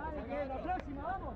La próxima, vamos.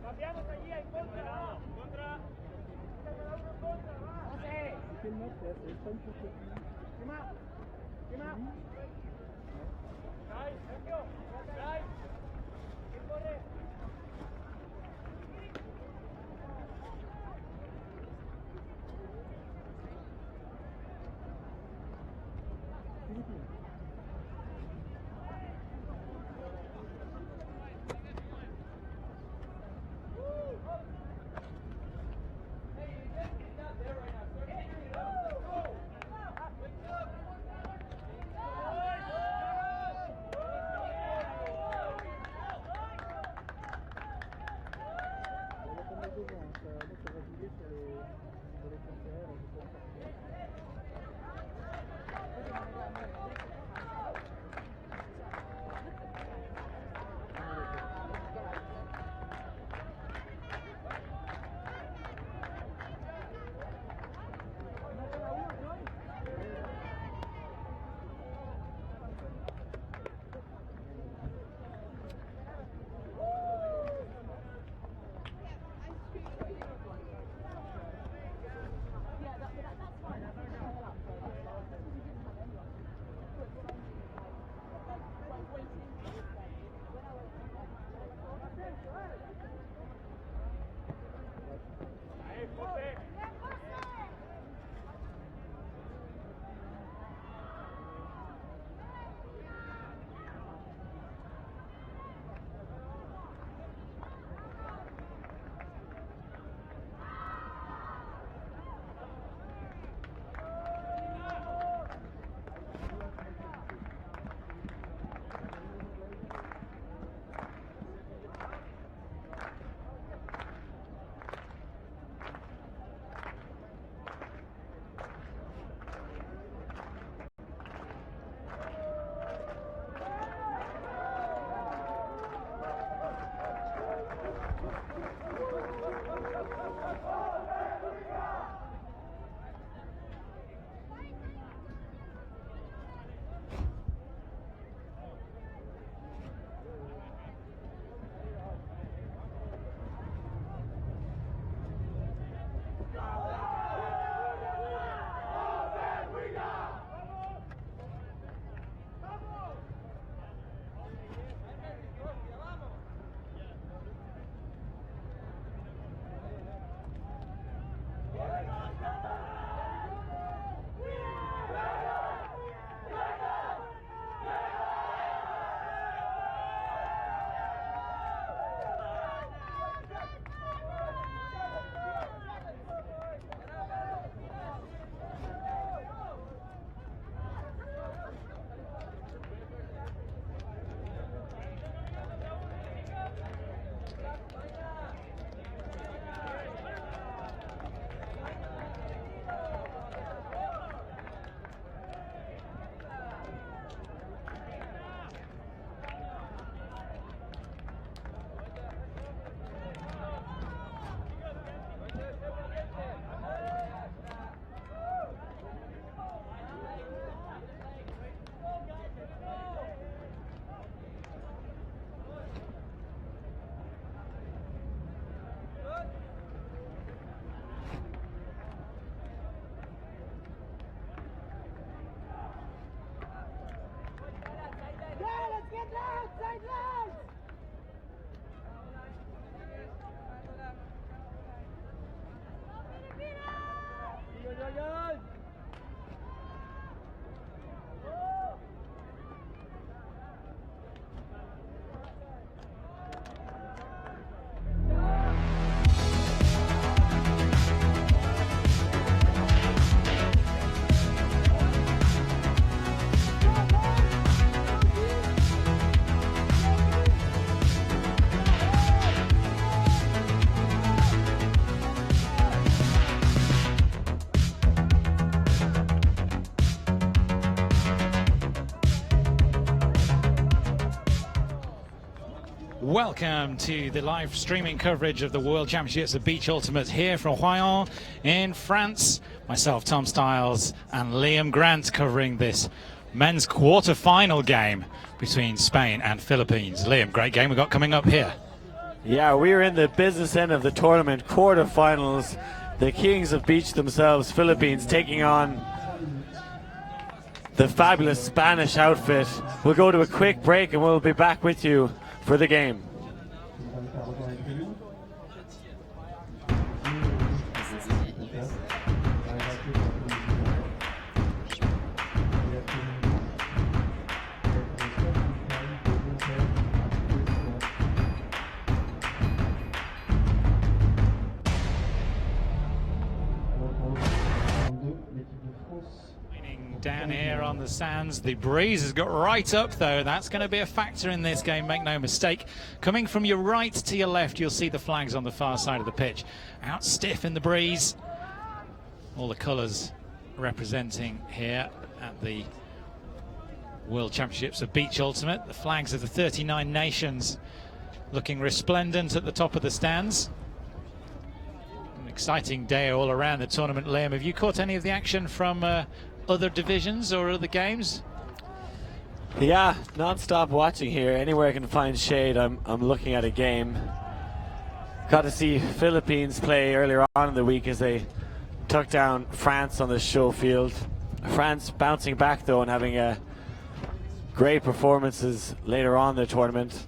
Cambiamos allí en contra. Contra. ¿Quién más te hace? Está un poco... ¿Qué más? ¿Qué más? ¡Ay, Sergio! ¡Ay! ¿Quién corre? Welcome to the live streaming coverage of the World Championships of Beach Ultimate here from Royan in France. Myself, Tom Stiles, and Liam Grant covering this men's quarter-final game between Spain and Philippines. Liam, great game we got coming up here. Yeah, we're in the business end of the tournament, quarterfinals. The kings of beach themselves, Philippines, taking on the fabulous Spanish outfit. We'll go to a quick break and we'll be back with you for the game. Down here on the sands, the breeze has got right up though. That's going to be a factor in this game, make no mistake. Coming from your right to your left, you'll see the flags on the far side of the pitch. Out stiff in the breeze. All the colours representing here at the World Championships of Beach Ultimate. The flags of the 39 nations looking resplendent at the top of the stands. An exciting day all around the tournament. Liam, have you caught any of the action from other divisions or other games? Yeah, non-stop watching here. Anywhere I can find shade, I'm looking at a game. Got to see Philippines play earlier on in the week as they took down France on the show field. France bouncing back though and having great performances later on in the tournament.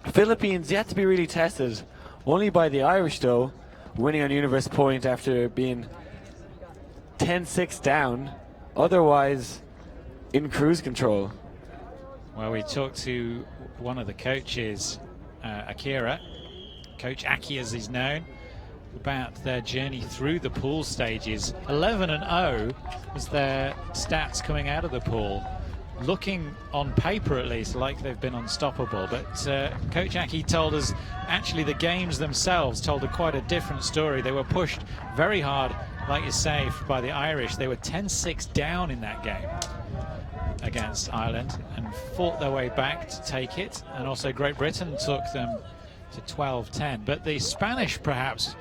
Philippines yet to be really tested, only by the Irish though, winning on Universe Point after being 10-6 down, otherwise in cruise control. Well, we talked to one of the coaches, Akira, Coach Aki as he's known, about their journey through the pool stages. 11-0 was their stats coming out of the pool. Looking on paper at least like they've been unstoppable, but Coach Aki told us actually the games themselves told quite a different story. They were pushed very hard, like you say, by the Irish. They were 10-6 down in that game against Ireland and fought their way back to take it, and also Great Britain took them to 12-10. But the Spanish, perhaps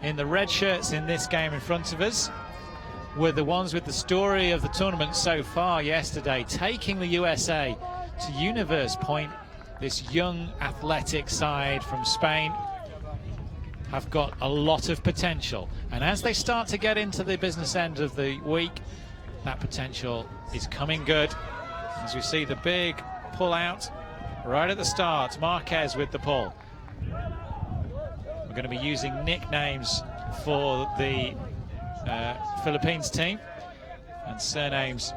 in the red shirts in this game in front of us, were the ones with the story of the tournament so far yesterday, taking the USA to Universe Point. This young athletic side from Spain have got a lot of potential, and as they start to get into the business end of the week, that potential is coming good. As we see the big pull out right at the start, Marquez with the pull. We're going to be using nicknames for the Philippines team and surnames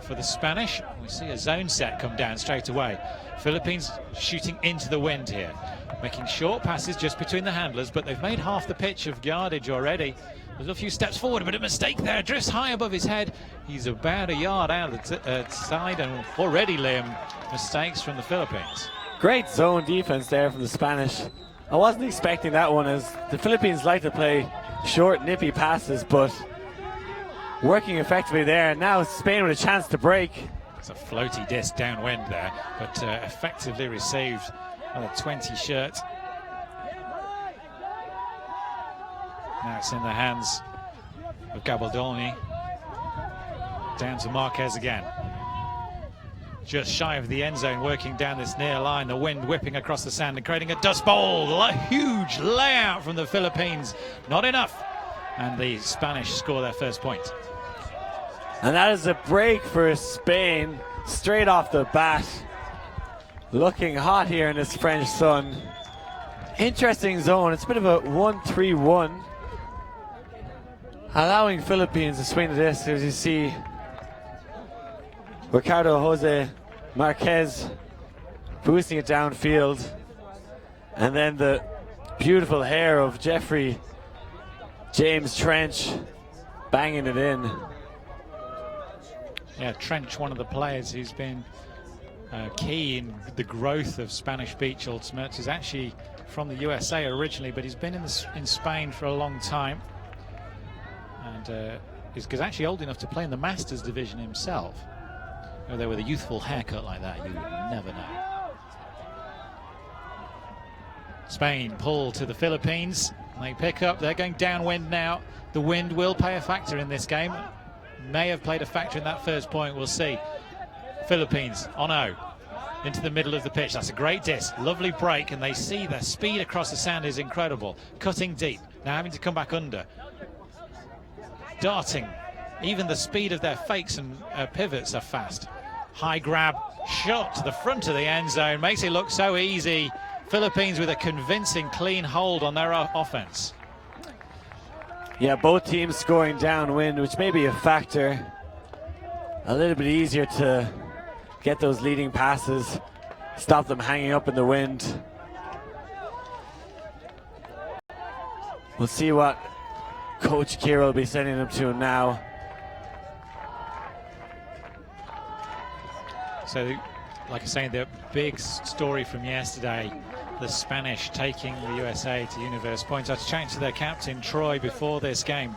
for the Spanish. We see a zone set come down straight away. Philippines shooting into the wind here, making short passes just between the handlers, but they've made half the pitch of yardage already. There's a few steps forward, but a mistake there. Drifts high above his head. He's about a yard out of the side, and already, Liam, mistakes from the Philippines. Great zone defense there from the Spanish. I wasn't expecting that one, as the Philippines like to play short, nippy passes, but working effectively there. Now Spain with a chance to break. It's a floaty disc downwind there, but effectively received on a 20 shirt. Now it's in the hands of Gabaldoni. Down to Marquez again. Just shy of the end zone, working down this near line. The wind whipping across the sand and creating a dust bowl. A huge layout from the Philippines. Not enough. And the Spanish score their first point. And that is a break for Spain straight off the bat. looking hot here in this French sun. Interesting zone. It's a bit of a 1-3-1. Allowing Philippines to swing to this, as you see Ricardo Jose Marquez boosting it downfield. And then the beautiful hair of Jeffrey James Trench banging it in. Yeah, Trench, one of the players who's been key in the growth of Spanish beach ultimates, is actually from the USA originally, but he's been in Spain for a long time, and is actually old enough to play in the Masters division himself. Although with a youthful haircut like that, you never know. Spain pull to the Philippines. They pick up. They're going downwind now. The wind will play a factor in this game. May have played a factor in that first point. We'll see. Philippines on O into the middle of the pitch. That's a great disc. Lovely break, and they see the speed across the sand is incredible. Cutting deep. Now having to come back under. Darting. Even the speed of their fakes and pivots are fast. High grab, shot to the front of the end zone. Makes it look so easy. Philippines with a convincing clean hold on their offense. Yeah, both teams scoring downwind, which may be a factor. A little bit easier to get those leading passes, stop them hanging up in the wind. We'll see what Coach Kira will be sending them to now. So, like I say, the big story from yesterday, the Spanish taking the USA to universe points. I was chatting to their captain, Troy, before this game.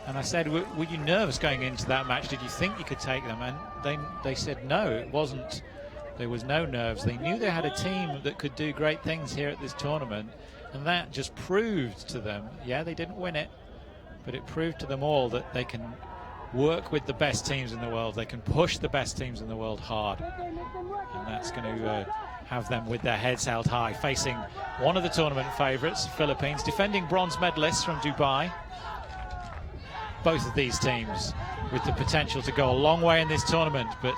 And I said, were you nervous going into that match? Did you think you could take them? And they said no, it wasn't. There was no nerves. They knew they had a team that could do great things here at this tournament. And that just proved to them, yeah, they didn't win it, but it proved to them all that they can work with the best teams in the world. They can push the best teams in the world hard. And that's going to have them with their heads held high, facing one of the tournament favourites, Philippines, defending bronze medalists from Dubai. Both of these teams with the potential to go a long way in this tournament, but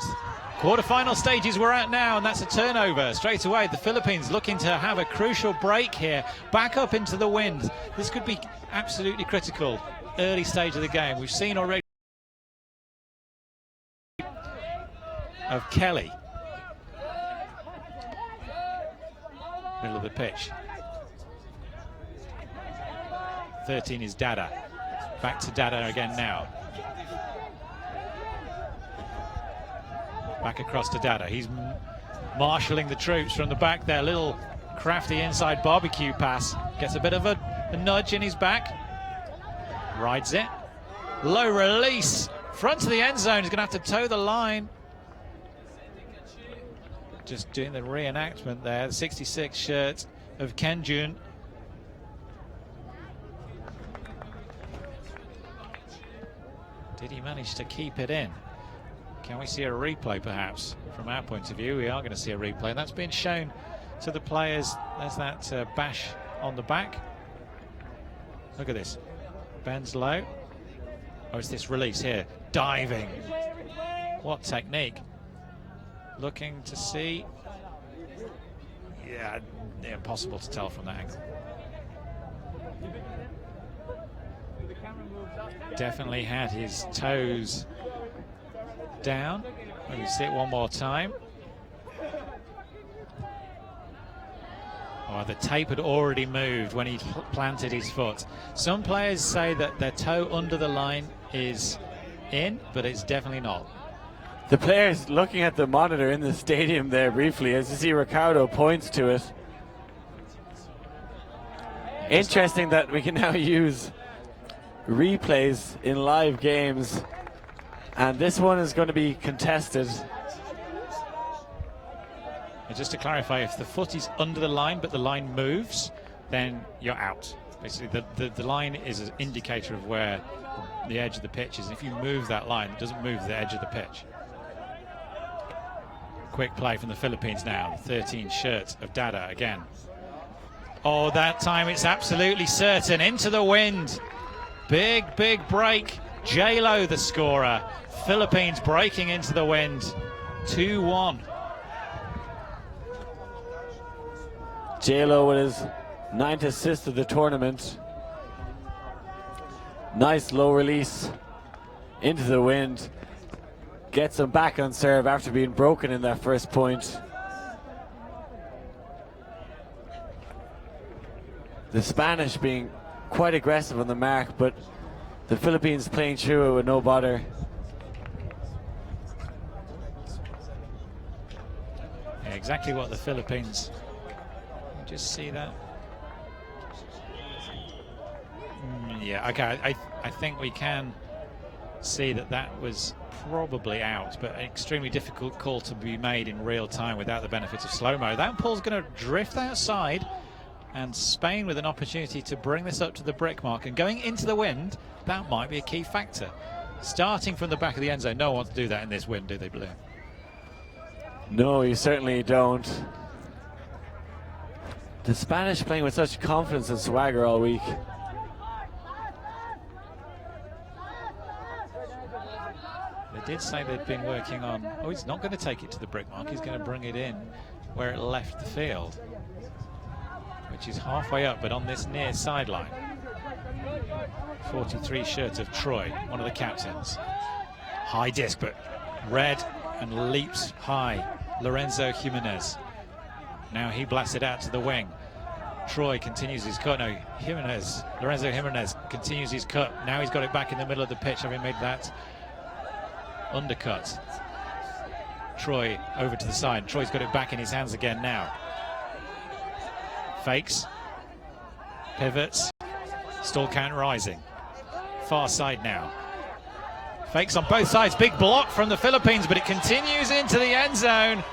quarterfinal stages we're at now, and that's a turnover straight away. The Philippines looking to have a crucial break here, back up into the wind. This could be absolutely critical early stage of the game. We've seen already of Kelly, middle of the pitch. 13 is Dada. Back to Dada again now. Back across to Dada. He's marshalling the troops from the back there. Little crafty inside barbecue pass. Gets a bit of a nudge in his back. Rides it. Low release. Front to the end zone. He's going to have to toe the line. Just doing the reenactment there. The 66 shirt of Kenjun. Did he manage to keep it in? Can we see a replay perhaps? From our point of view, we are going to see a replay. And that's been shown to the players. There's that bash on the back. Look at this. Bends low. Oh, it's this release here. Diving. What technique. Looking to see. Yeah, impossible to tell from that angle. Definitely had his toes down. Let me see it one more time. Oh, the tape had already moved when he planted his foot. Some players say that their toe under the line is in, but it's definitely not. The players looking at the monitor in the stadium there briefly, as you see Ricardo points to it. Interesting that we can now use replays in live games, and this one is going to be contested. And just to clarify, if the foot is under the line but the line moves, then you're out. Basically, the line is an indicator of where the edge of the pitch is. If you move that line, it doesn't move the edge of the pitch. Quick play from the Philippines now. 13 shirt of Dada again. Oh, that time it's absolutely certain. Into the wind. Big break. J-Lo the scorer. Philippines breaking into the wind. 2-1. J-Lo with his 9th assist of the tournament. Nice low release into the wind. Gets him back on serve after being broken in that first point. The Spanish being quite aggressive on the mark, but the Philippines playing through it with no bother. Yeah, exactly what the Philippines. Just see that. Yeah, okay, I think we can see that that was probably out, but an extremely difficult call to be made in real time without the benefit of slow-mo. That ball's going to drift outside, and Spain with an opportunity to bring this up to the brick mark, and going into the wind, that might be a key factor. Starting from the back of the end zone, no one wants to do that in this wind, do they, Blue? No, you certainly don't. The Spanish playing with such confidence and swagger all week. They did say they'd been working on, oh, he's not going to take it to the brick mark, he's going to bring it in where it left the field, which is halfway up, but on this near sideline. 43 shirt of Troy, one of the captains. High disc, but red and leaps high. Lorenzo Jimenez. Now he blasts it out to the wing. Troy continues his cut. No, Lorenzo Jimenez continues his cut. Now he's got it back in the middle of the pitch, having made that undercut. Troy over to the side. Troy's got it back in his hands again now. Fakes. Pivots. Stall count rising. Far side now. Fakes on both sides. Big block from the Philippines, but it continues into the end zone.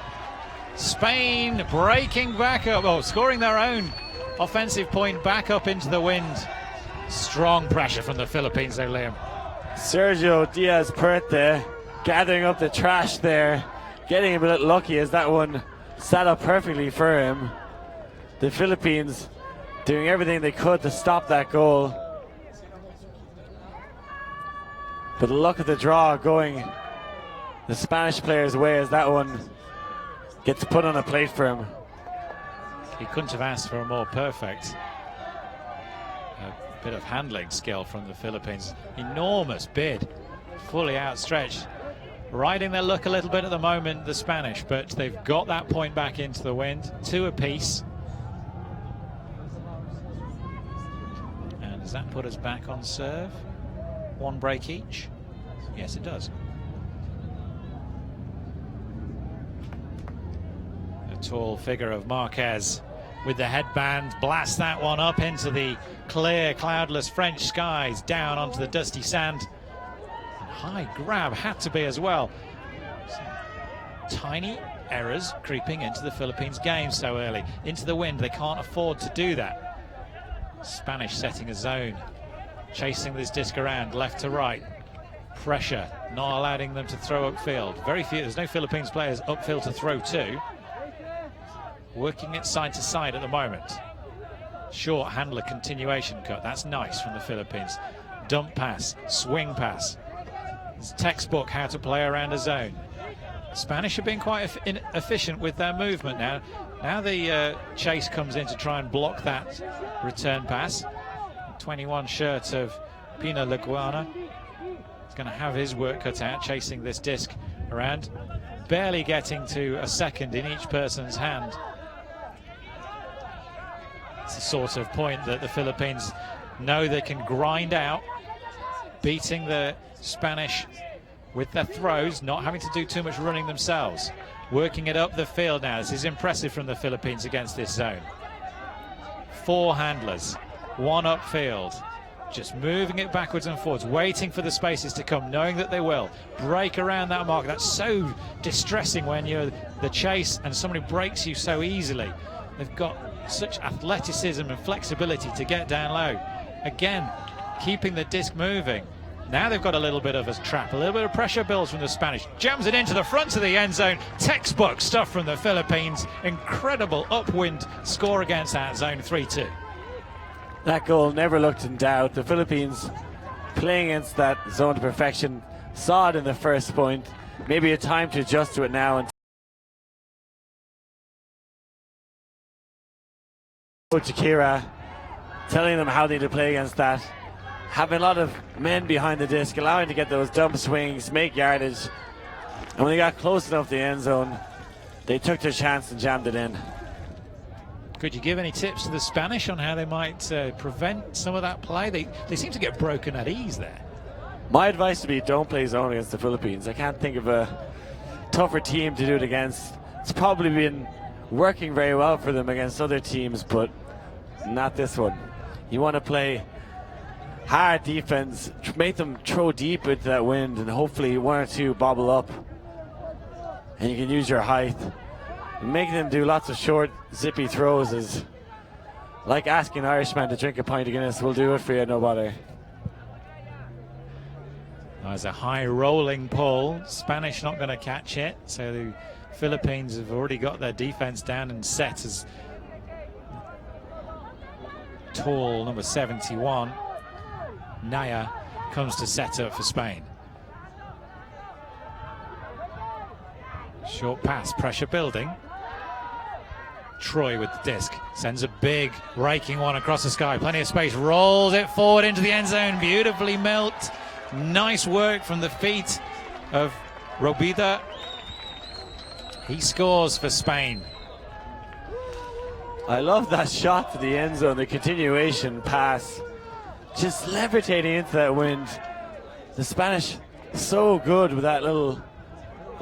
Spain breaking back up, scoring their own offensive point back up into the wind. Strong pressure from the Philippines though, Liam. Sergio Diaz-Puerta gathering up the trash there, getting a bit lucky as that one sat up perfectly for him. The Philippines doing everything they could to stop that goal. But the luck of the draw going the Spanish player's way as that one gets put on a plate for him. He couldn't have asked for a more perfect bit of handling skill from the Philippines. Enormous bid, fully outstretched. Riding their luck a little bit at the moment, the Spanish, but they've got that point back into the wind. 2 apiece. And does that put us back on serve? 1 break each? Yes, it does. A tall figure of Marquez with the headband blasts that one up into the clear, cloudless French skies, down onto the dusty sand. And high grab had to be as well. Some tiny errors creeping into the Philippines game so early. Into the wind, they can't afford to do that. Spanish setting a zone, chasing this disc around left to right. Pressure, not allowing them to throw upfield. Very few, there's no Philippines players upfield to throw to. Working it side to side at the moment. Short handler continuation cut, that's nice from the Philippines. Dump pass, swing pass. It's textbook how to play around a zone. Spanish have been quite efficient with their movement now. Now the chase comes in to try and block that return pass. 21 shirt of Pina Laguana is going to have his work cut out, chasing this disc around. Barely getting to a second in each person's hand. It's the sort of point that the Philippines know they can grind out, beating the Spanish with their throws, not having to do too much running themselves. Working it up the field now. This is impressive from the Philippines against this zone. 4 handlers, 1 upfield, just moving it backwards and forwards, waiting for the spaces to come, knowing that they will break around that mark. That's so distressing when you're the chase and somebody breaks you so easily. They've got such athleticism and flexibility to get down low. Again, keeping the disc moving. Now they've got a little bit of a trap, a little bit of pressure builds from the Spanish. Jams it into the front of the end zone. Textbook stuff from the Philippines. Incredible upwind score against that zone, 3-2. That goal never looked in doubt. The Philippines playing against that zone to perfection. Saw it in the first point. Maybe a time to adjust to it now and Coach Akira telling them how they need to play against that. Having a lot of men behind the disc, allowing to get those dump swings, make yardage. And when they got close enough to the end zone, they took their chance and jammed it in. Could you give any tips to the Spanish on how they might prevent some of that play? They seem to get broken at ease there. My advice would be don't play zone against the Philippines. I can't think of a tougher team to do it against. It's probably been working very well for them against other teams, but not this one. You want to play hard defense, make them throw deep into that wind, and hopefully one or two bobble up. And you can use your height. Making them do lots of short, zippy throws is like asking an Irishman to drink a pint of Guinness. We'll do it for you, no bother. There's a high rolling pull. Spanish not going to catch it, so the Philippines have already got their defense down and set as tall number 71. Naya comes to set up for Spain. Short pass, pressure building. Troy with the disc, sends a big raking one across the sky, plenty of space, rolls it forward into the end zone, beautifully milked. Nice work from the feet of Robida. He scores for Spain. I love that shot to the end zone, the continuation pass, just levitating into that wind. The Spanish so good with that little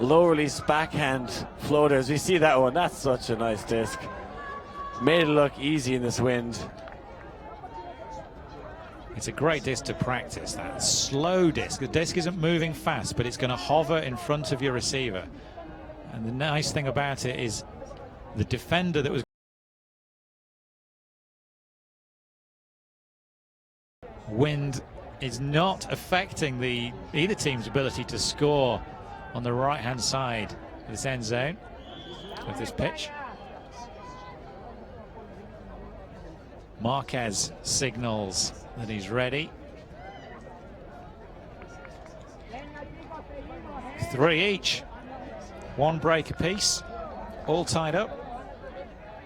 low release backhand floaters. We see that one. That's such a nice disc. Made it look easy in this wind. It's a great disc to practice, that slow disc. The disc isn't moving fast, but it's going to hover in front of your receiver. And the nice thing about it is the defender that was wind is not affecting either team's ability to score on the right-hand side of this end zone of this pitch. Marquez signals that he's ready. 3 each, 1 break apiece, all tied up.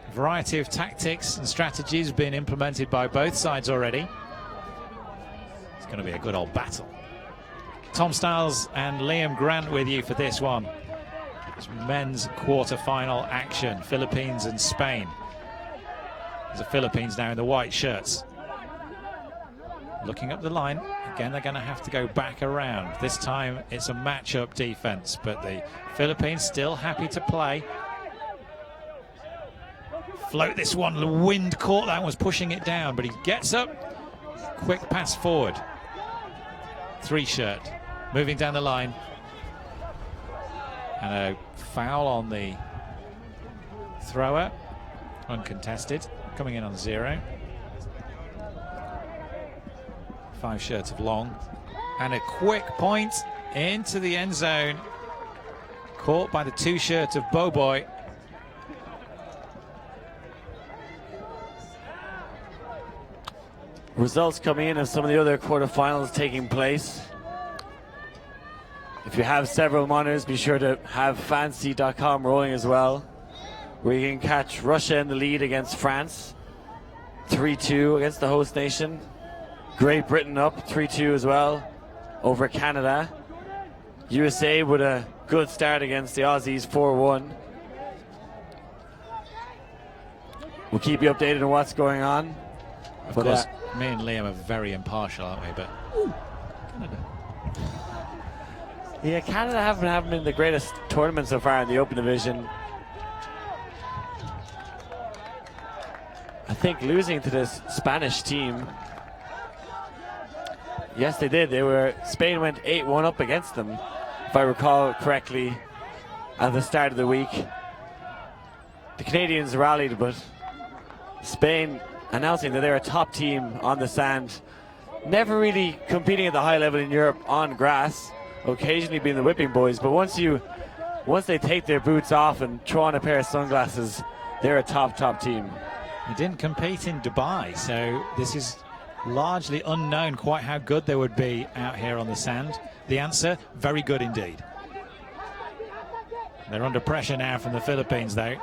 A variety of tactics and strategies being implemented by both sides already. It's going to be a good old battle. Tom Stiles and Liam Grant with you for this one. It's men's quarter-final action, Philippines and Spain. The Philippines now in the white shirts. Looking up the line, again they're going to have to go back around. This time it's a match-up defense, but the Philippines still happy to play. Float this one, the wind caught that, was pushing it down, but he gets up. Quick pass forward. 3 shirt. Moving down the line. And a foul on the thrower. Uncontested. Coming in on 0. 5 shirts of long. And a quick point into the end zone. Caught by the 2 shirt of Boboy. Results coming in as some of the other quarterfinals taking place. If you have several monitors, be sure to have fancy.com rolling as well, where you can catch Russia in the lead against France, 3-2 against the host nation. Great Britain up 3-2 as well over Canada. USA with a good start against the Aussies, 4-1. We'll keep you updated on what's going on. Of course, me and Liam are very impartial, aren't we? But Canada. Yeah, Canada haven't been the greatest tournament so far in the Open Division. I think losing to this Spanish team. Yes, they did. Spain went 8-1 up against them, if I recall correctly, at the start of the week. The Canadians rallied, but Spain announcing that they're a top team on the sand, never really competing at the high level in Europe on grass, occasionally being the whipping boys, but once they take their boots off and throw on a pair of sunglasses, they're a top team. They didn't compete in Dubai, so this is largely unknown quite how good they would be out here on the sand. The answer, very good indeed. They're under pressure now from the Philippines though,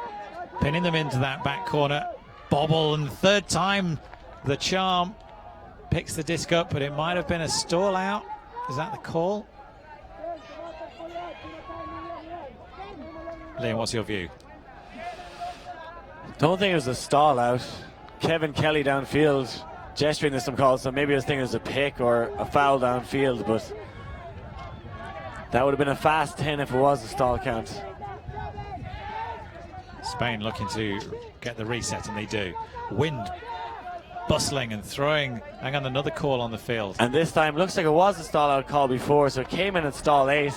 pinning them into that back corner bobble, and third time the charm picks the disc up, but it might have been a stall out. Is that the call? Liam, what's your view? Don't think it was a stall out. Kevin Kelly downfield gesturing to some calls, so maybe I was thinking it was a pick or a foul downfield, but that would have been a fast 10 if it was a stall count. Spain looking to get the reset, and they do. Wind bustling and throwing. Hang on, another call on the field. And this time looks like it was a stall out call before, so it came in at stall 8,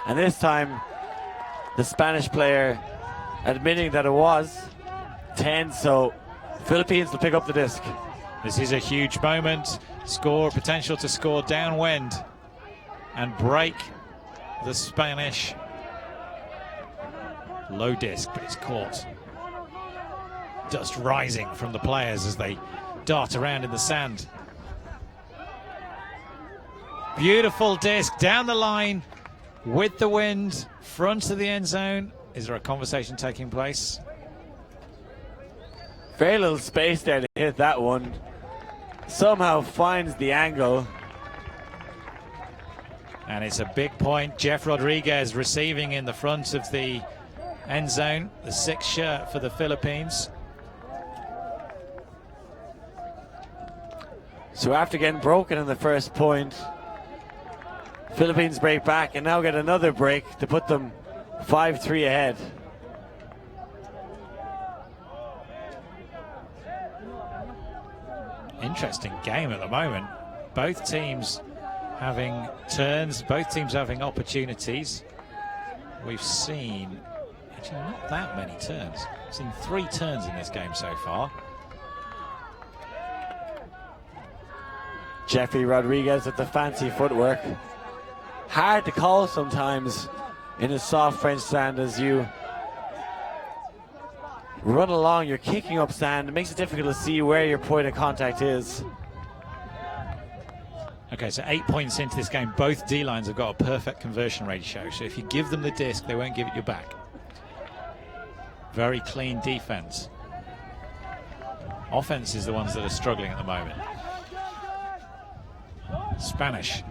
and this time the Spanish player admitting that it was 10, so Philippines will pick up the disc. This is a huge moment. Potential to score downwind and break the Spanish low disc, but it's caught. Dust rising from the players as they dart around in the sand. Beautiful disc down the line with the wind, front of the end zone. Is there a conversation taking place? Very little space there to hit that one. Somehow finds the angle. And it's a big point. Jeff Rodriguez receiving in the front of the end zone, the 6th shirt for the Philippines. So after getting broken in the first point, Philippines break back and now get another break to put them 5-3 ahead. Interesting game at the moment. Both teams having turns, both teams having opportunities. We've seen actually not that many turns. We've seen 3 turns in this game so far. Jeffrey Rodriguez with the fancy footwork. Hard to call sometimes in a soft French sand as you run along. You're kicking up sand. It makes it difficult to see where your point of contact is. Okay, so 8 points into this game, both D-lines have got a perfect conversion ratio. So if you give them the disc, they won't give it you back. Very clean defense. Offense is the ones that are struggling at the moment. Spanish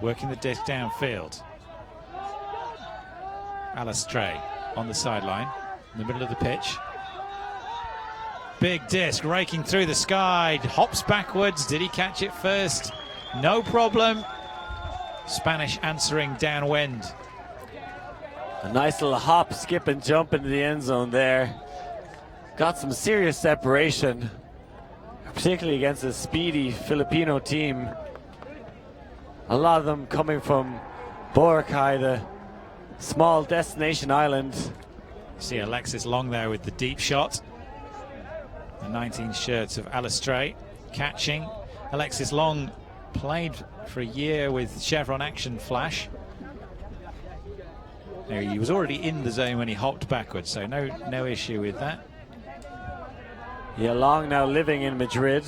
working the disc downfield. Alastray on the sideline in the middle of the pitch. Big disc raking through the sky, hops backwards. Did he catch it first? No problem. Spanish answering downwind. A nice little hop, skip and jump into the end zone there. Got some serious separation, particularly against a speedy Filipino team. A lot of them coming from Boracay, the small destination island. See Alexis Long there with the deep shot. The 19 shirts of Alastray catching. Alexis Long played for a year with Chevron Action Flash. Now, he was already in the zone when he hopped backwards, so no issue with that. Yeah, Long now living in Madrid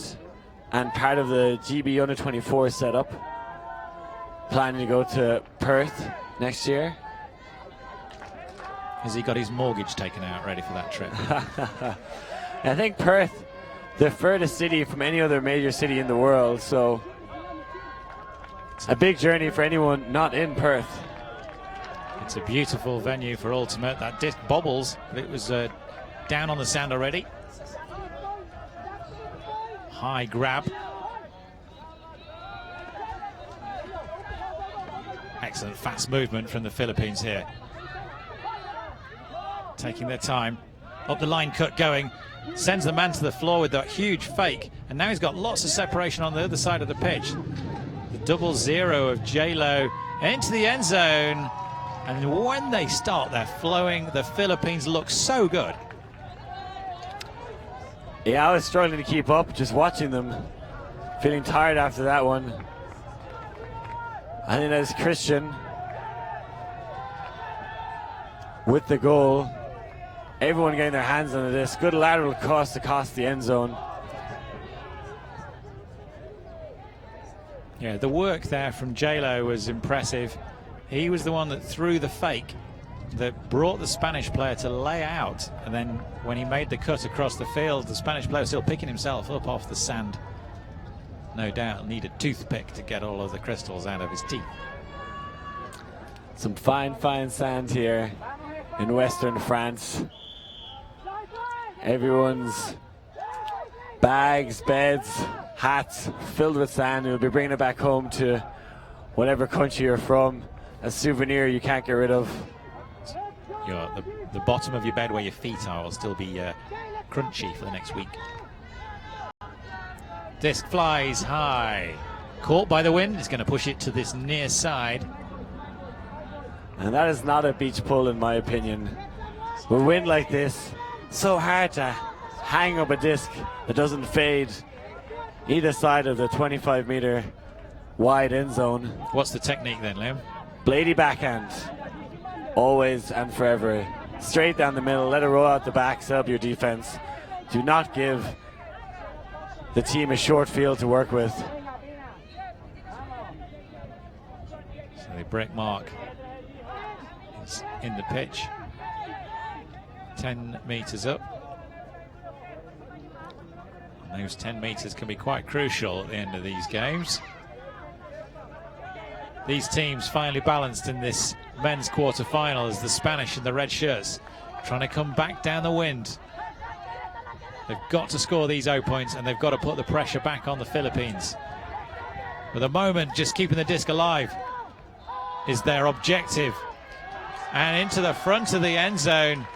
and part of the GB Under 24 setup. Planning to go to Perth next year. Has he got his mortgage taken out ready for that trip? I think Perth, the furthest city from any other major city in the world, so a big journey for anyone not in Perth. It's a beautiful venue for ultimate. That disc bobbles, but it was down on the sand already. High grab. Excellent fast movement from the Philippines here. Taking their time. Up the line cut going. Sends the man to the floor with that huge fake. And now he's got lots of separation on the other side of the pitch. The 0-0 of J-Lo into the end zone. And when they start, they're flowing. The Philippines look so good. Yeah, I was struggling to keep up just watching them. Feeling tired after that one. I think that's Christian with the goal. Everyone getting their hands on this. Good lateral cross across the end zone. Yeah, the work there from J-Lo was impressive. He was the one that threw the fake that brought the Spanish player to lay out, and then when he made the cut across the field, the Spanish player was still picking himself up off the sand. No doubt needed a toothpick to get all of the crystals out of his teeth. Some fine sand here in western France. Everyone's bags, beds, hats filled with sand. You'll be bringing it back home to whatever country you're from. A souvenir you can't get rid of. The bottom of your bed where your feet are will still be crunchy for the next week. Disc flies high. Caught by the wind. It's going to push it to this near side. And that is not a beach pull in my opinion. With wind like this, so hard to hang up a disc that doesn't fade either side of the 25-meter wide end zone. What's the technique then, Liam? Bladey backhand. Always and forever. Straight down the middle, let it roll out the back, set up your defense. Do not give the team a short field to work with. So the break mark is in the pitch. 10 meters up. And those 10 meters can be quite crucial at the end of these games. These teams finally balanced in this men's quarter-final as the Spanish and the red shirts trying to come back down the wind. They've got to score these 0 points, and they've got to put the pressure back on the Philippines. For the moment, just keeping the disc alive is their objective. And into the front of the end zone.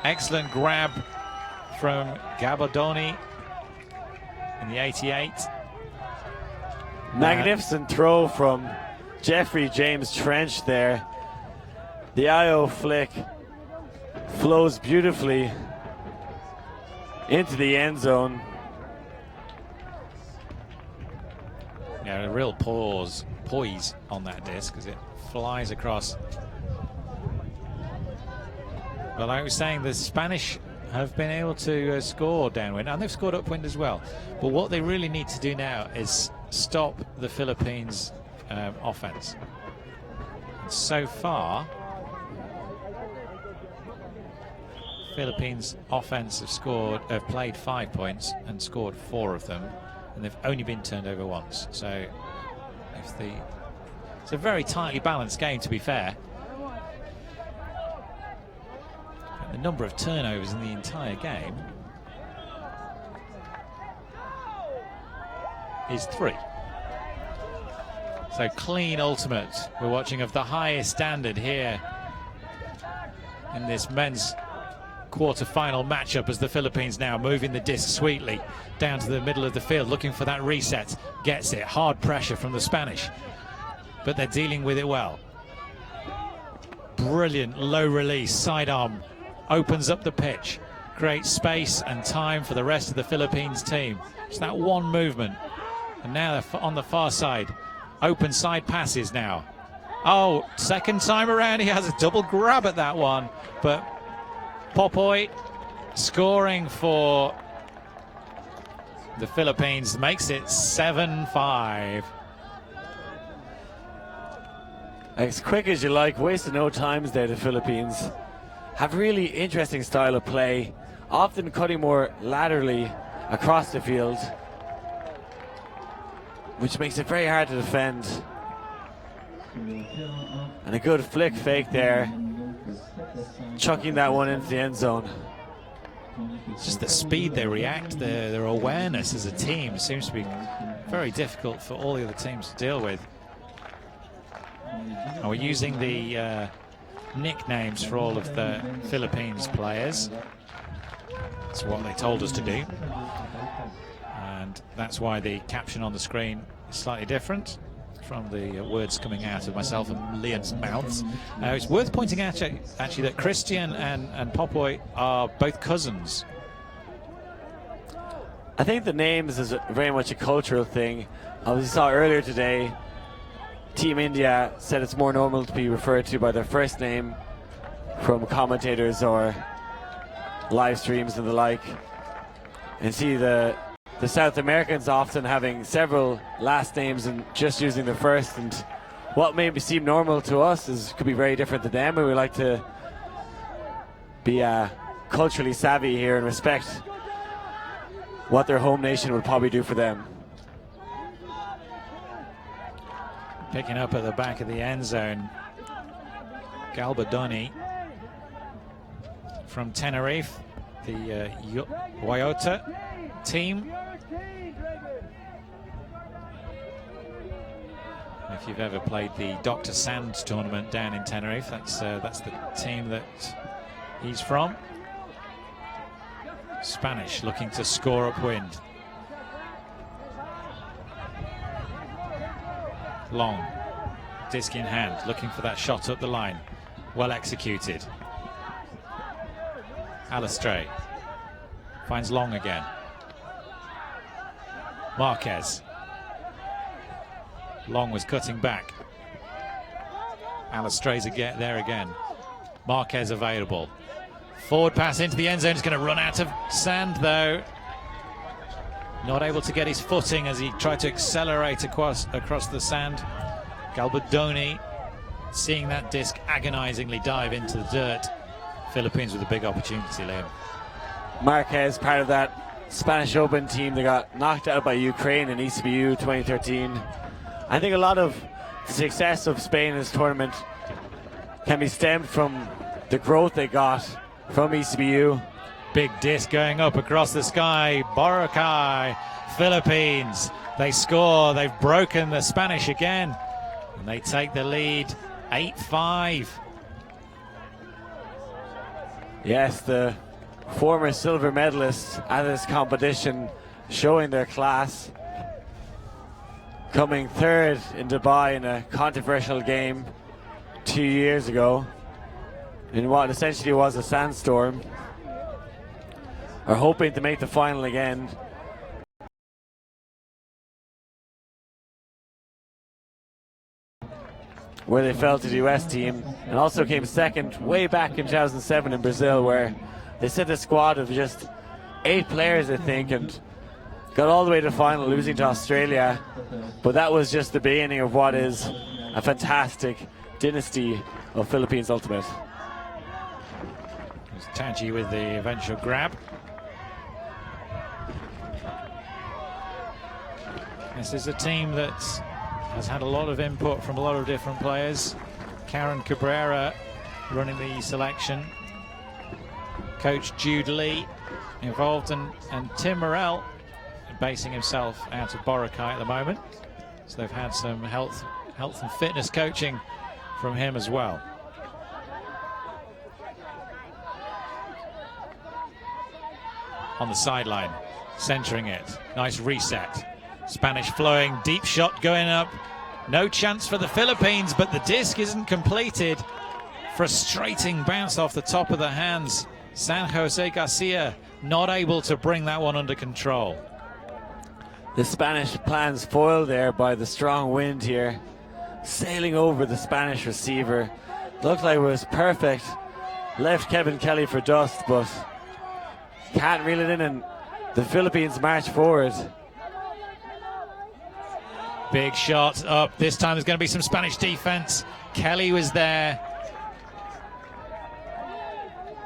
Excellent grab from Gabardoni in the 88. Magnificent throw from Jeffrey James Trench there. The IO flick flows beautifully into the end zone. Yeah, a real poise on that disc as it flies across. But like I was saying, the Spanish have been able to score downwind, and they've scored upwind as well. But what they really need to do now is stop the Philippines' offense. And so far, Philippines' offense have played 5 points and scored 4 of them, and they've only been turned over once. So it's a very tightly balanced game, to be fair. And the number of turnovers in the entire game is 3. So clean ultimate we're watching of the highest standard here in this men's quarter-final matchup, as the Philippines now moving the disc sweetly down to the middle of the field, looking for that reset. Gets it. Hard pressure from the Spanish, but they're dealing with it well. Brilliant low release sidearm, opens up the pitch, creates space and time for the rest of the Philippines team. It's that one movement, and now they're on the far side. Open side passes now. Oh, second time around he has a double grab at that one, but Popoy scoring for the Philippines makes it 7-5. As quick as you like, wasting no times there. The Philippines have really interesting style of play, often cutting more laterally across the field, which makes it very hard to defend. And a good flick fake there, chucking that one into the end zone. It's just the speed they react, their awareness as a team seems to be very difficult for all the other teams to deal with. And we're using the nicknames for all of the Philippines players. That's what they told us to do. And that's why the caption on the screen is slightly different from the words coming out of myself and Liam's mouths. It's worth pointing out actually that Christian and Popoy are both cousins. I think the names is very much a cultural thing. As we saw earlier today, Team India said it's more normal to be referred to by their first name from commentators or live streams and the like. And see the South Americans often having several last names and just using the first, and what may seem normal to us could be very different to them, and we like to be culturally savvy here and respect what their home nation would probably do for them. Picking up at the back of the end zone, Galbadoni from Tenerife, the Waiota team. If you've ever played the Dr. Sands tournament down in Tenerife, that's the team that he's from. Spanish looking to score upwind. Long, disc in hand, looking for that shot up the line. Well executed. Alistray finds Long again. Marquez. Long was cutting back. Alistray's there again. Marquez available. Forward pass into the end zone. Is going to run out of sand though. Not able to get his footing as he tried to accelerate across the sand. Galbadoni seeing that disc agonizingly dive into the dirt. Philippines with a big opportunity, Liam. Marquez, part of that Spanish Open team that got knocked out by Ukraine in WCBU 2013. I think a lot of the success of Spain in this tournament can be stemmed from the growth they got from WCBU. Big disc going up across the sky. Boracay, Philippines. They score. They've broken the Spanish again. And they take the lead 8-5. Yes, the former silver medalists at this competition showing their class. Coming third in Dubai in a controversial game 2 years ago in what essentially was a sandstorm, are hoping to make the final again. Where they fell to the US team, and also came second way back in 2007 in Brazil, where they set a squad of just 8 players, I think, and got all the way to the final, losing to Australia. But that was just the beginning of what is a fantastic dynasty of Philippines Ultimate. Taji with the eventual grab. This is a team that has had a lot of input from a lot of different players. Karen Cabrera running the selection. Coach Jude Lee involved, and Tim Morrell basing himself out of Boracay at the moment. So they've had some health and fitness coaching from him as well. On the sideline, centering it. Nice reset. Spanish flowing, deep shot going up. No chance for the Philippines, but the disc isn't completed. Frustrating bounce off the top of the hands. San Jose Garcia not able to bring that one under control. The Spanish plans foiled there by the strong wind here, sailing over the Spanish receiver. Looked like it was perfect. Left Kevin Kelly for dust, but can't reel it in, and the Philippines march forward. Big shot up. This time there's going to be some Spanish defense. Kelly was there.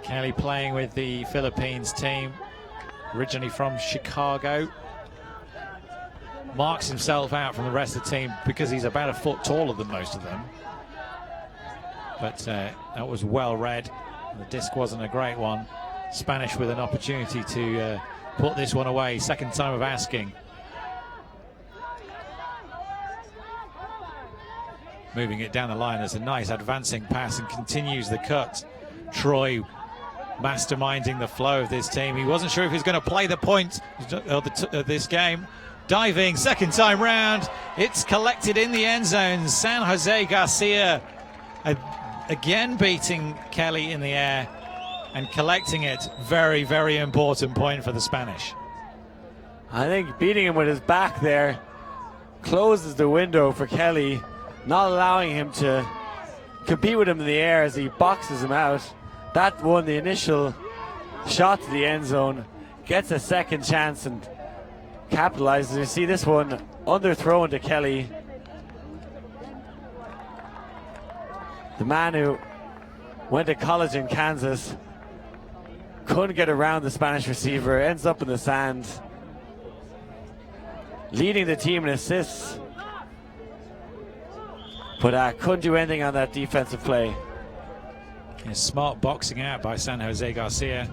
Kelly playing with the Philippines team, originally from Chicago. Marks himself out from the rest of the team because he's about a foot taller than most of them. But that was well read. The disc wasn't a great one. Spanish with an opportunity to put this one away. Second time of asking. Moving it down the line. There's a nice advancing pass and continues the cut. Troy masterminding the flow of this team. He wasn't sure if he was going to play the point of this game. Diving, second time round. It's collected in the end zone. San Jose Garcia again beating Kelly in the air and collecting it. Very, very important point for the Spanish. I think beating him with his back there closes the window for Kelly, not allowing him to compete with him in the air as he boxes him out. That won the initial shot to the end zone, gets a second chance and capitalizes. You see this one underthrown to Kelly. The man who went to college in Kansas, couldn't get around the Spanish receiver, ends up in the sand, leading the team in assists, but couldn't do anything on that defensive play. Yeah, smart boxing out by San Jose Garcia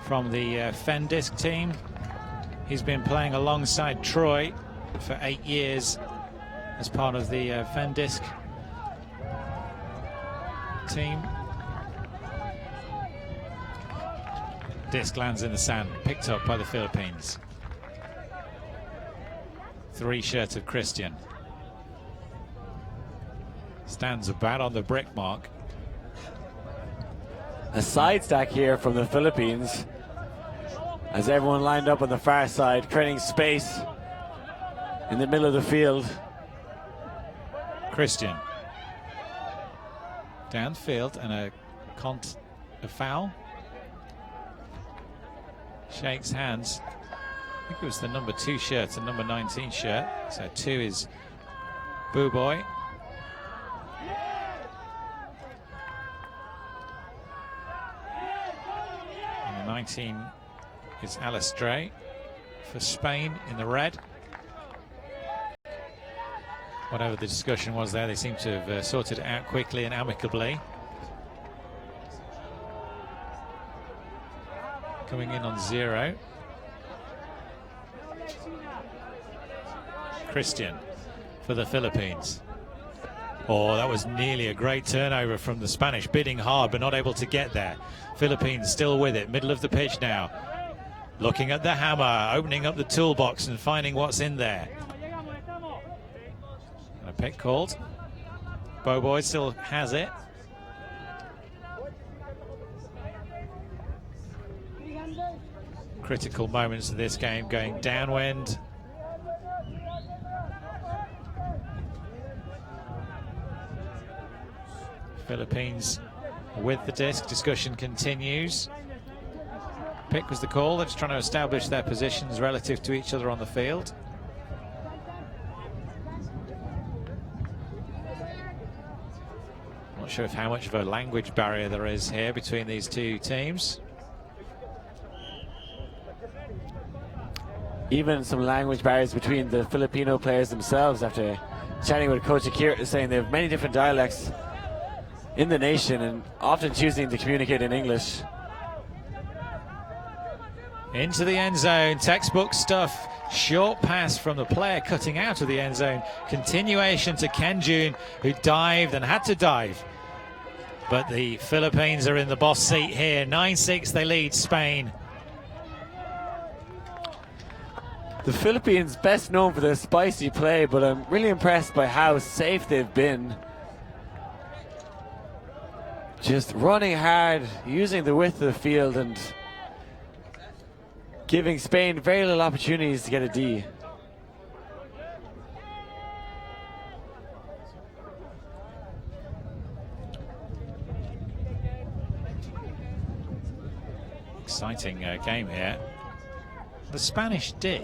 from the Fendisk team. He's been playing alongside Troy for 8 years as part of the Fendisk team. Disc lands in the sand, picked up by the Philippines. 3 shirts of Christian. Stands about on the brick mark. A side stack here from the Philippines as everyone lined up on the far side, creating space in the middle of the field. Christian downfield and a foul. Shakes hands. I think it was the number 2 shirt and number 19 shirt. So 2 is Boo Boy. And the 19 is Alestre for Spain in the red. Whatever the discussion was there, they seem to have sorted it out quickly and amicably. Coming in on 0. Christian for the Philippines. Oh, that was nearly a great turnover from the Spanish, bidding hard but not able to get there. Philippines still with it, middle of the pitch now. Looking at the hammer, opening up the toolbox and finding what's in there. And a pick called. Boboy still has it. Critical moments of this game going downwind. Philippines with the disc. Discussion continues. Pick was the call. They're just trying to establish their positions relative to each other on the field. Not sure how much of a language barrier there is here between these two teams. Even some language barriers between the Filipino players themselves. After chatting with Coach Akira, saying they have many different dialects in the nation and often choosing to communicate in English. Into the end zone, textbook stuff. Short pass from the player cutting out of the end zone. Continuation to Kenjun, who dived and had to dive. But the Philippines are in the boss seat here. 9-6, they lead Spain. The Philippines best known for their spicy play, but I'm really impressed by how safe they've been. Just running hard, using the width of the field and giving Spain very little opportunities to get a D. Exciting game here. The Spanish D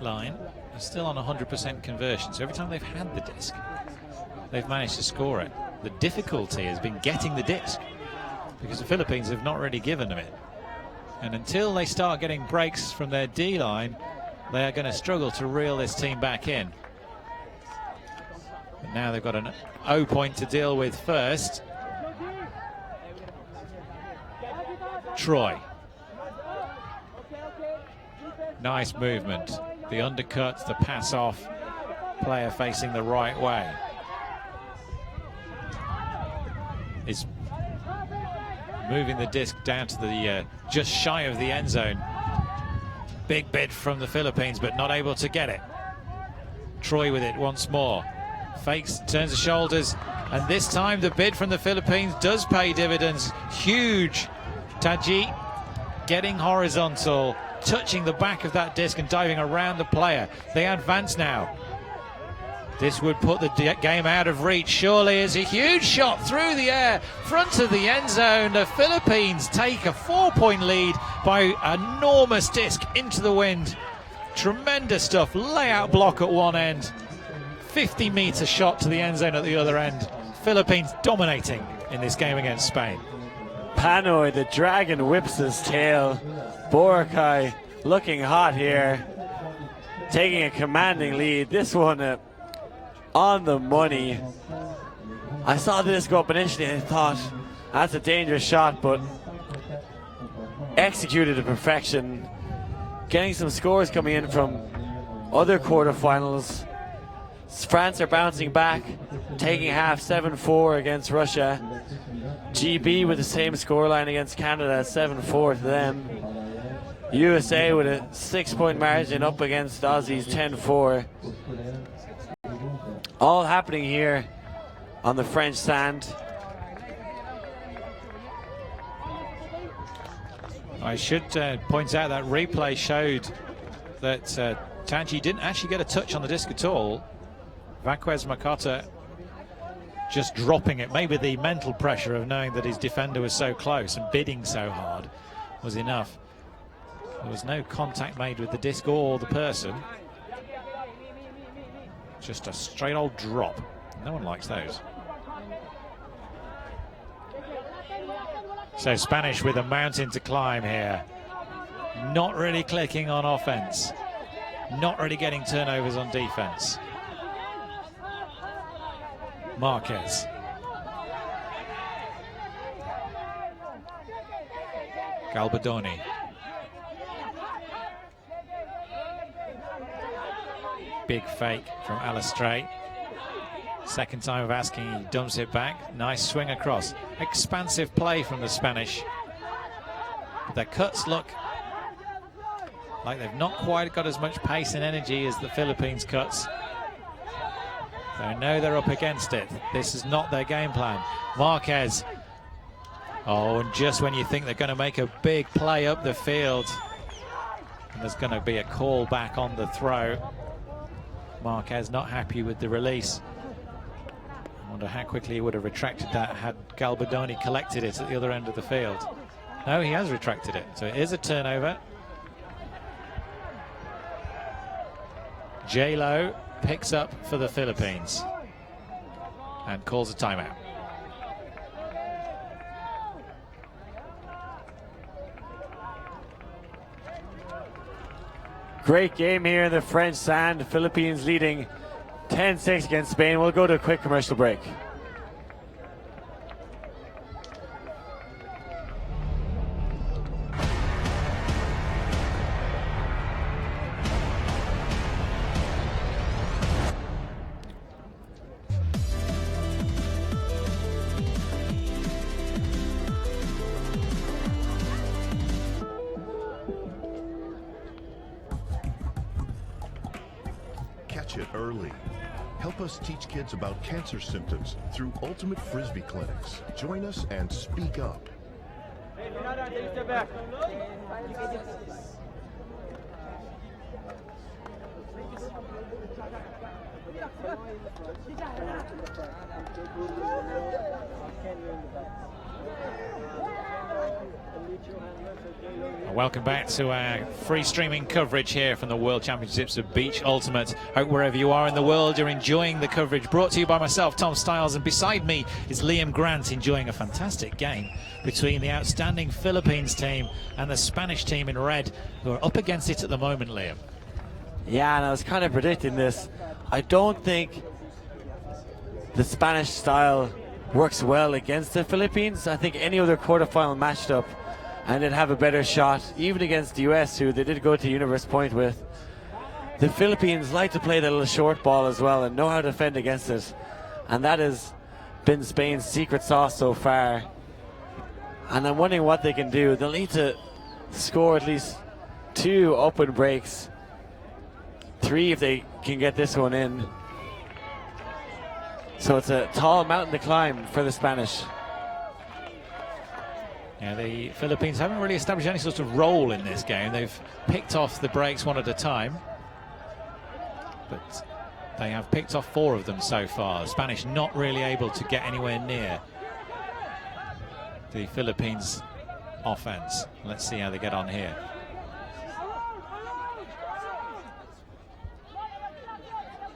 line are still on 100% conversion, so every time they've had the disc, they've managed to score it. The difficulty has been getting the disc, because the Philippines have not really given them it. And until they start getting breaks from their D line, they are going to struggle to reel this team back in. But now they've got an O point to deal with first. Troy. Nice movement. The undercut, the pass off. Player facing the right way. Is moving the disc down to the just shy of the end zone. Big bid from the Philippines, but not able to get it. Troy with it once more. Fakes, turns the shoulders, and this time the bid from the Philippines does pay dividends. Huge. Taji getting horizontal, touching the back of that disc and diving around the player. They advance now. This would put the game out of reach. Surely is a huge shot through the air, front of the end zone. The Philippines take a 4-point lead by enormous disc into the wind. Tremendous stuff. Layout block at one end. 50-meter shot to the end zone at the other end. Philippines dominating in this game against Spain. Panoy, the dragon, whips his tail. Boracay looking hot here, taking a commanding lead. This one on the money. I saw this go up initially and I thought that's a dangerous shot, but executed to perfection. Getting some scores coming in from other quarterfinals. France are bouncing back, taking half 7-4 against Russia. GB with the same scoreline against Canada, 7-4 to them. USA with a 6-point margin up against Aussies, 10-4. All happening here on the French sand. I should point out that replay showed that Tanji didn't actually get a touch on the disc at all. Vanquez Makata just dropping it. Maybe the mental pressure of knowing that his defender was so close and bidding so hard was enough. There was no contact made with the disc or the person. Just a straight old drop. No one likes those. So Spanish with a mountain to climb here. Not really clicking on offense. Not really getting turnovers on defense. Marquez. Galbadoni. Big fake from Alistray. Second time of asking, he dumps it back. Nice swing across. Expansive play from the Spanish. But their cuts look like they've not quite got as much pace and energy as the Philippines cuts. They know they're up against it. This is not their game plan. Marquez. Oh, and just when you think they're going to make a big play up the field, and there's going to be a call back on the throw. Marquez not happy with the release. I wonder how quickly he would have retracted that had Galbadoni collected it at the other end of the field. No, he has retracted it, so it is a turnover. J-Lo picks up for the Philippines and calls a timeout. Great game here in the French sand. Philippines leading 10-6 against Spain. We'll go to a quick commercial break. It early. Help us teach kids about cancer symptoms through Ultimate Frisbee clinics. Join us and speak up. Hey, Bernardo, take a step back. Welcome back to our free streaming coverage here from the World Championships of Beach Ultimate. Hope wherever you are in the world you're enjoying the coverage, brought to you by myself, Tom Stiles, and beside me is Liam Grant, enjoying a fantastic game between the outstanding Philippines team and the Spanish team in red, who are up against it at the moment, Liam. Yeah, and I was kind of predicting this. I don't think the Spanish style works well against the Philippines. I think any other quarterfinal matched up and they'd have a better shot, even against the US, who they did go to Universe Point with. The Philippines like to play the little short ball as well and know how to defend against it. And that has been Spain's secret sauce so far. And I'm wondering what they can do. They'll need to score at least 2 open breaks. 3 if they can get this one in. So it's a tall mountain to climb for the Spanish. Yeah, the Philippines haven't really established any sort of role in this game. They've picked off the breaks one at a time, but they have picked off 4 of them so far. The Spanish not really able to get anywhere near the Philippines offense. Let's see how they get on here.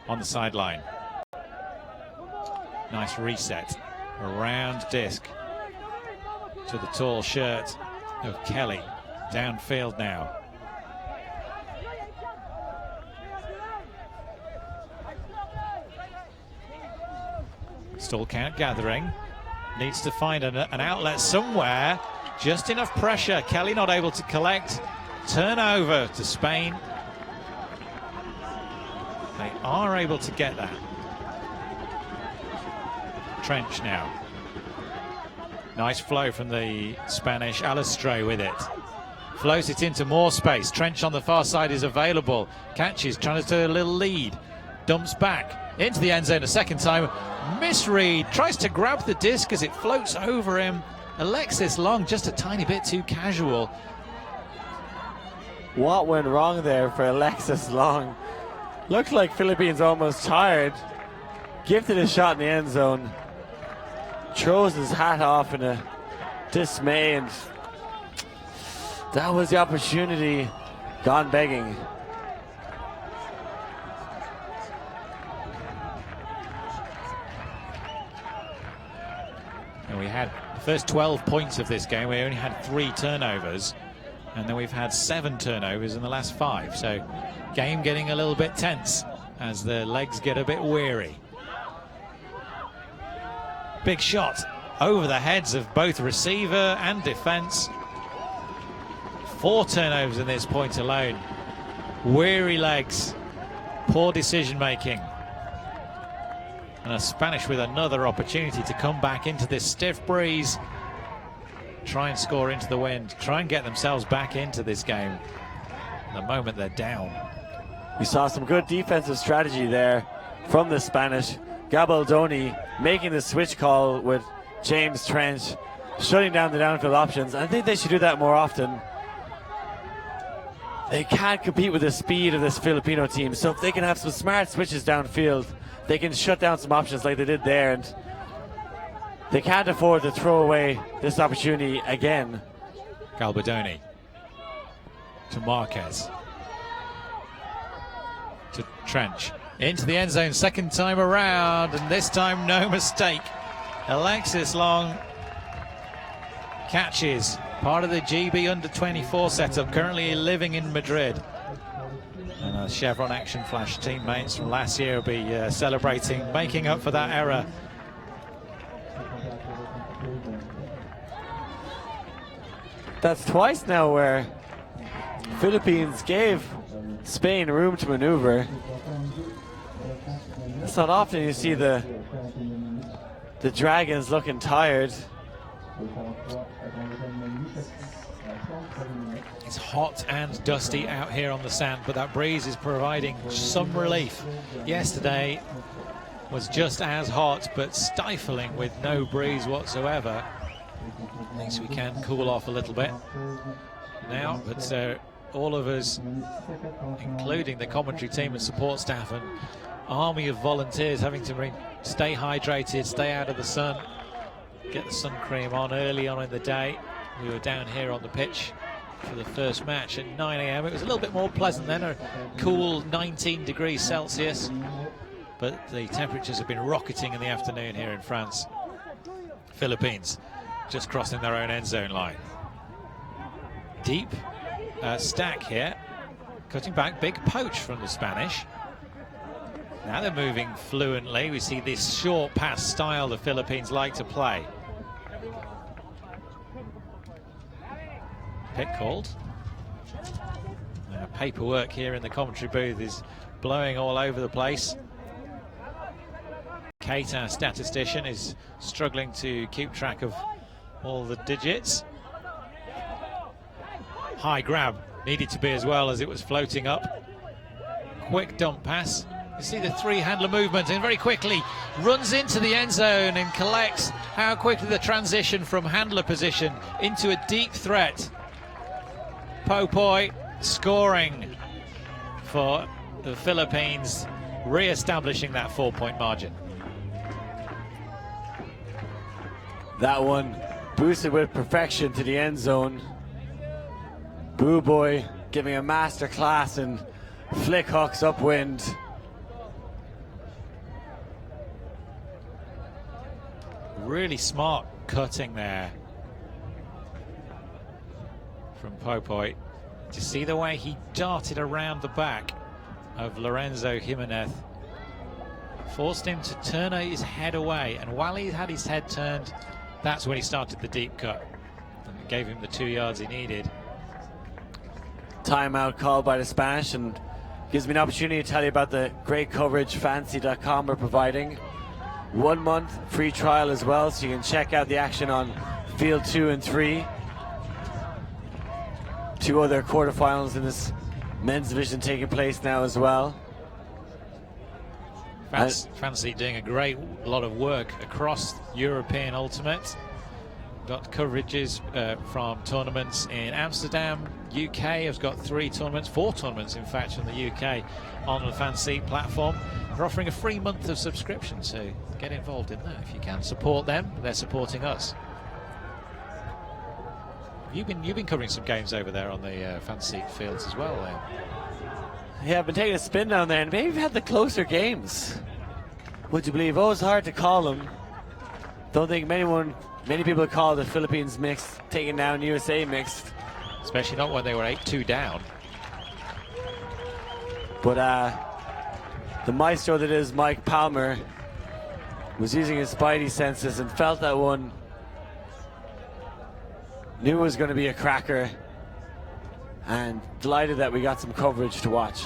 On the sideline, Nice reset. A round disc to the tall shirt of Kelly. Downfield now. Stall count gathering. Needs to find an outlet somewhere. Just enough pressure. Kelly not able to collect. Turnover to Spain. They are able to get that. Trench now. Nice flow from the Spanish. Alastre with it. Floats it into more space. Trench on the far side is available. Catches, trying to do a little lead. Dumps back into the end zone a second time. Misread. Tries to grab the disc as it floats over him. Alexis Long just a tiny bit too casual. What went wrong there for Alexis Long? Looked like Philippines almost tired. Gifted a shot in the end zone. Throws his hat off in a dismay, and that was the opportunity gone begging. And we had the first 12 points of this game. We only had 3 turnovers, and then we've had 7 turnovers in the last 5. So game getting a little bit tense as the legs get a bit weary. Big shot over the heads of both receiver and defense. 4 turnovers in this point alone. Weary legs, poor decision making. And a Spanish with another opportunity to come back into this stiff breeze. Try and score into the wind. Try and get themselves back into this game. The moment they're down. We saw some good defensive strategy there from the Spanish. Gabaldoni making the switch call with James Trench, shutting down the downfield options. I think they should do that more often. They can't compete with the speed of this Filipino team, so if they can have some smart switches downfield, they can shut down some options like they did there, and they can't afford to throw away this opportunity again. Gabaldoni to Marquez. To Trench. Into the end zone, second time around, and this time no mistake. Alexis Long catches part of the GB under-24 setup, currently living in Madrid. And Chevron Action Flash teammates from last year will be celebrating, making up for that error. That's twice now where Philippines gave Spain room to maneuver. It's not often you see the Dragons looking tired. It's hot and dusty out here on the sand, but that breeze is providing some relief. Yesterday was just as hot, but stifling with no breeze whatsoever. At least we can cool off a little bit now, but all of us, including the commentary team and support staff and army of volunteers, having to stay hydrated, stay out of the sun, get the sun cream on early on in the day. We were down here on the pitch for the first match at 9 AM. It was a little bit more pleasant then, a cool 19 degrees Celsius, but the temperatures have been rocketing in the afternoon here in France. Philippines just crossing their own end zone line. Deep stack here, cutting back, big poach from the Spanish. Now they're moving fluently. We see this short pass style the Philippines like to play. Pit called. Paperwork here in the commentary booth is blowing all over the place. Kate, our statistician, is struggling to keep track of all the digits. High grab needed to be as well as it was floating up. Quick dump pass. You see the 3-handler movement, and very quickly runs into the end zone and collects. How quickly the transition from handler position into a deep threat. Popoy scoring for the Philippines, re-establishing that 4-point margin. That one boosted with perfection to the end zone. Boo Boy giving a master class in flick hooks upwind. Really smart cutting there from Popoy. To see the way he darted around the back of Lorenzo Jimenez, forced him to turn his head away, and while he had his head turned, that's when he started the deep cut, and it gave him the 2 yards he needed. Timeout called by the Spanish, and gives me an opportunity to tell you about the great coverage Fantasy.com are providing. 1 month free trial as well, so you can check out the action on field 2 and 3. 2 other quarterfinals in this men's division taking place now as well. Fantasy doing a great lot of work across European Ultimate. Got coverages from tournaments in Amsterdam, UK. Has got 4 tournaments in fact from the UK on the Fantasy platform. They're offering a free month of subscription, so get involved in that if you can. Support them, they're supporting us. You've been covering some games over there on the Fantasy fields as well then. Yeah, I've been taking a spin down there, and maybe we've had the closer games. Would you believe? Oh, it's hard to call them. Don't think many people call the Philippines mixed, taking down USA mixed. Especially not when they were 8-2 down. But the maestro that is Mike Palmer was using his spidey senses and felt that one. Knew it was going to be a cracker, and delighted that we got some coverage to watch.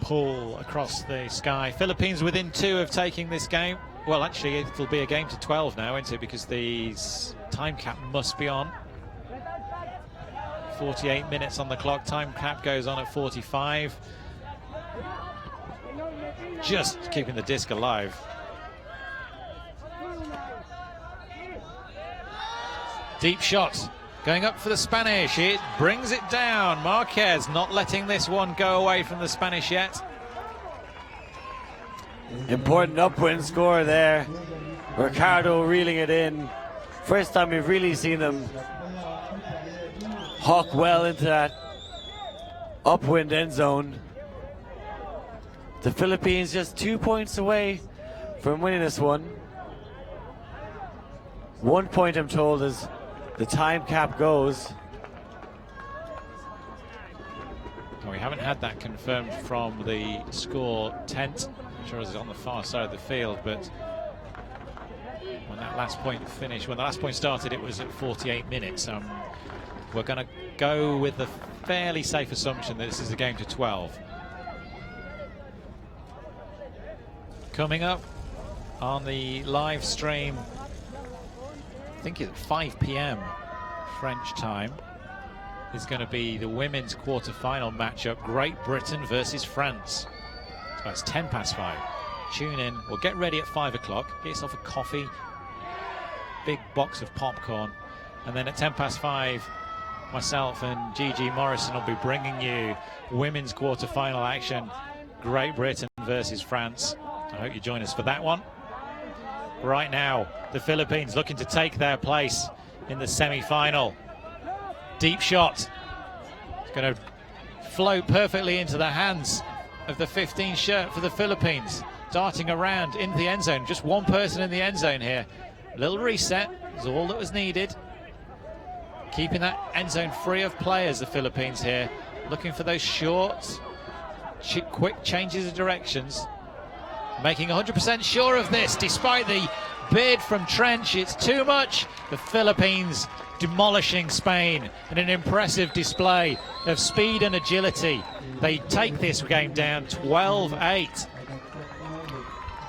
Pull across the sky. Philippines within 2 of taking this game. Well, actually, it'll be a game to 12 now, isn't it? Because the time cap must be on. 48 minutes on the clock. Time cap goes on at 45. Just keeping the disc alive. Deep shot going up for the Spanish. It brings it down. Marquez not letting this one go away from the Spanish yet. Important upwind score there. Ricardo reeling it in. First time we've really seen them hawk well into that upwind end zone. The Philippines just 2 points away from winning this one. 1 point, I'm told, as the time cap goes. We haven't had that confirmed from the score tent, I'm sure it's on the far side of the field, but when that last point finished, when the last point started, it was at 48 minutes. We're going to go with the fairly safe assumption that this is a game to 12. Coming up on the live stream, I think it's at 5 p.m. French time, is going to be the women's quarter-final matchup, Great Britain versus France. So it's 5:10. Tune in. We'll get ready at 5 o'clock. Get yourself a coffee, big box of popcorn, and then at 5:10, myself and Gigi Morrison will be bringing you women's quarter-final action, Great Britain versus France. I hope you join us for that one. Right now, the Philippines looking to take their place in the semi-final. Deep shot. It's going to float perfectly into the hands of the 15 shirt for the Philippines. Darting around into the end zone. Just one person in the end zone here. A little reset is all that was needed. Keeping that end zone free of players, the Philippines here. Looking for those short, quick changes of directions. Making 100% sure of this, despite the bid from Trench. It's too much. The Philippines demolishing Spain in an impressive display of speed and agility. They take this game down 12-8.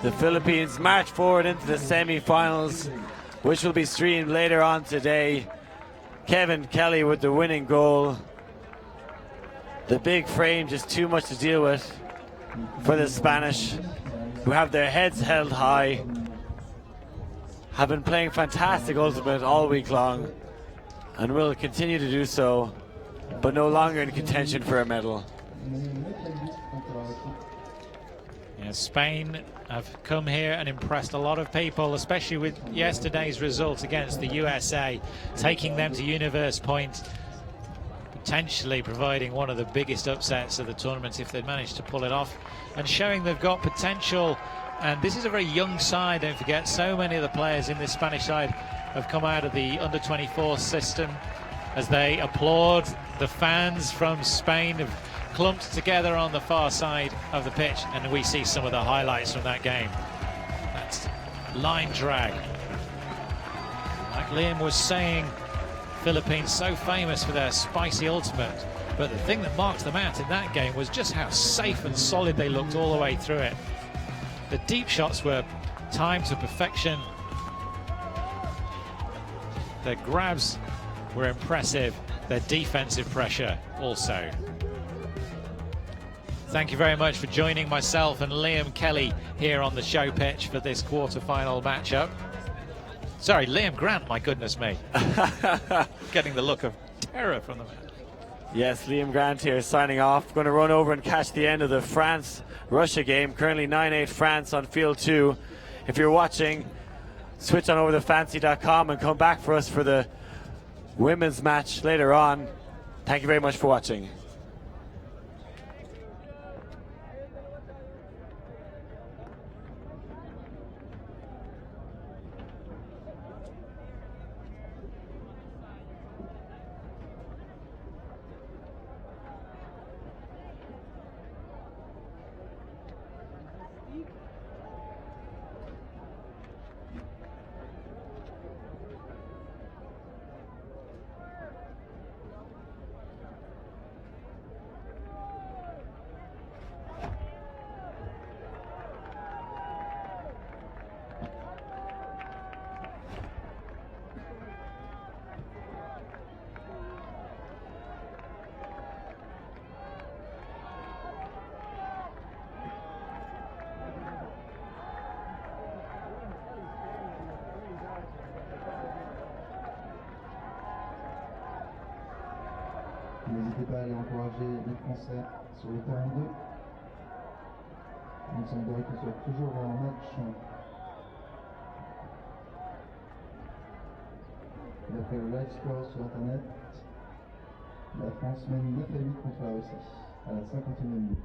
The Philippines march forward into the semi-finals, which will be streamed later on today. Kevin Kelly with the winning goal. The big frame just too much to deal with for the Spanish, who have their heads held high, have been playing fantastic ultimate all week long, and will continue to do so, but no longer in contention for a medal. Yeah, Spain have come here and impressed a lot of people, especially with yesterday's result against the USA, taking them to Universe Point, potentially providing one of the biggest upsets of the tournament if they manage to pull it off, and showing they've got potential And this is a very young side, don't forget. So many of the players in this Spanish side have come out of the under-24 system as they applaud. The fans from Spain have clumped together on the far side of the pitch, and we see some of the highlights from that game. That's line drag. Like Liam was saying, Philippines so famous for their spicy ultimate, but the thing that marked them out in that game was just how safe and solid they looked all the way through it. The deep shots were timed to perfection. Their grabs were impressive. Their defensive pressure also. Thank you very much for joining myself and Liam Kelly here on the show pitch for this quarter-final matchup. Sorry, Liam Grant, my goodness me. Getting the look of terror from the man. Yes, Liam Grant here signing off. Going to run over and catch the end of the France-Russia game. Currently 9-8 France on field 2. If you're watching, switch on over to fancy.com and come back for us for the women's match later on. Thank you very much for watching. N'hésitez pas à aller encourager les Français sur le terrain 2. Il me semblerait qu'ils soient toujours en match. D'après le live score sur internet, la France mène 9-8 contre la Russie à la 51e minute.